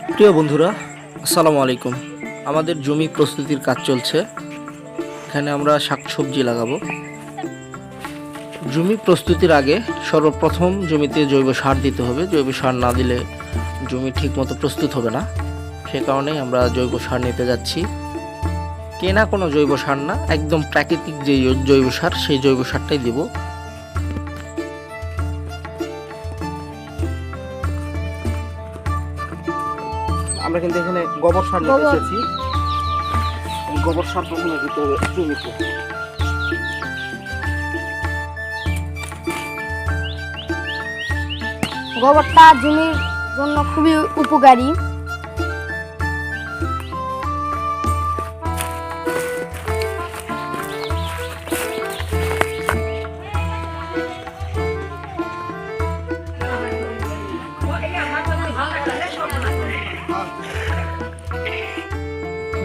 প্রিয় বন্ধুরা, আসসালামু আলাইকুম। আমাদের জমি প্রস্তুতির কাজ চলছে। এখানে আমরা শাকসবজি লাগাবো। জমি প্রস্তুতির আগে সর্বপ্রথম জমিতে জৈব সার দিতে হবে। জৈব সার না দিলে জমি ঠিকমতো প্রস্তুত হবে না। সে কারণেই আমরা জৈব সার নিতে যাচ্ছি। কেনা কোনো জৈব সার না, একদম প্রাকৃতিক যে জৈব সার, সেই জৈব সারটাই দিব। আমরা কিন্তু এখানে গোবর সার নিতে এসেছি। গোবর সার প্রথমে দিতে হবে জমিতে। গোবরটা জমির জন্য খুবই উপকারী।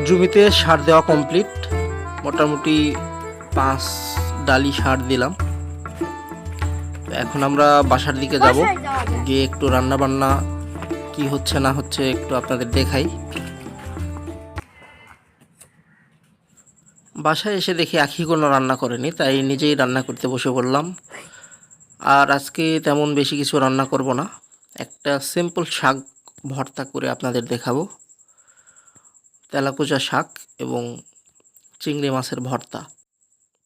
জমিতে সার দেওয়া কমপ্লিট। মোটামুটি 5 ডালি সার দিলাম। এখন আমরা বাসার দিকে যাব, গিয়ে একটু রান্না বান্না কি হচ্ছে না হচ্ছে একটু আপনাদের দেখাই। বাসায় এসে দেখি আখি কোনো রান্না করেনি, তাই নিজেই রান্না করতে বসে পড়লাম। আর আজকে তেমন বেশি কিছু রান্না করব না, একটা সিম্পল শাক ভর্তা করে আপনাদের দেখাবো। তেলাকুচা শাক এবং চিংড়ি মাছের ভর্তা।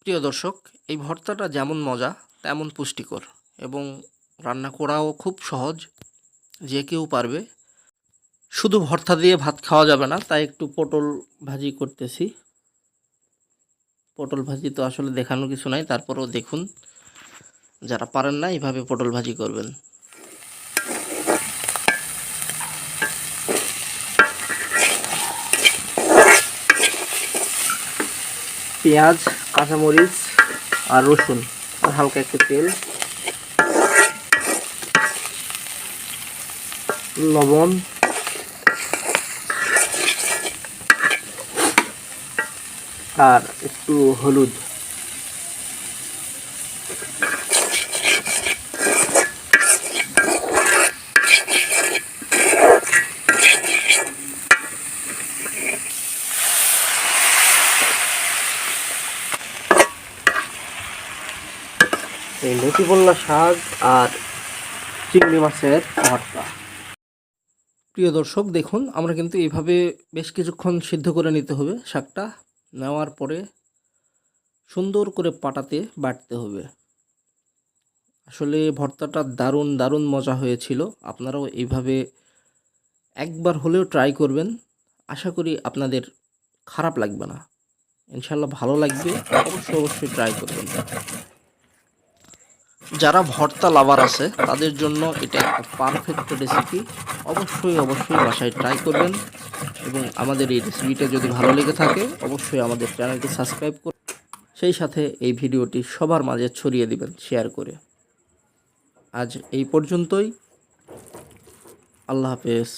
প্রিয় দর্শক, এই ভর্তাটা যেমন মজা তেমন পুষ্টিকর এবং রান্না করাও খুব সহজ, যে কেউ পারবে। শুধু ভর্তা দিয়ে ভাত খাওয়া যাবে না, তাই একটু পটল ভাজি করতেছি। পটল ভাজি তো আসলে দেখানোর কিছু নাই, তারপরেও দেখুন, যারা পারেন না এইভাবে পটল ভাজি করবেন। পেঁয়াজ, কাঁচামরিচ আর রসুন আর হালকা একটু তেল, লবণ, আর একটু হলুদ। এই লতিপল্লা শাক আর চিংড়ি মাছের ভর্তা। প্রিয় দর্শক দেখুন, আমরা কিন্তু এইভাবে বেশ কিছুক্ষণ সিদ্ধ করে নিতে হবে। শাকটা নেওয়ার পরে সুন্দর করে পাটাতে বাটতে হবে। আসলে ভর্তাটা দারুণ দারুণ মজা হয়েছিল। আপনারাও এইভাবে একবার হলেও ট্রাই করবেন। আশা করি আপনাদের খারাপ লাগবে না, ইনশাল্লাহ ভালো লাগবে। অবশ্যই ট্রাই করবেন। যারা ভর্তা লাভার আছে তাদের জন্য এটা একটা পারফেক্ট রেসিপি। অবশ্যই বাসায় ট্রাই করবেন এবং আমাদের এই রেসিপিটা যদি ভালো লেগে থাকে অবশ্যই আমাদের চ্যানেলটি সাবস্ক্রাইব করুন। সেই সাথে এই ভিডিওটি সবার মাঝে ছড়িয়ে দিবেন শেয়ার করে। আজ এই পর্যন্তই। আল্লাহ হাফেজ।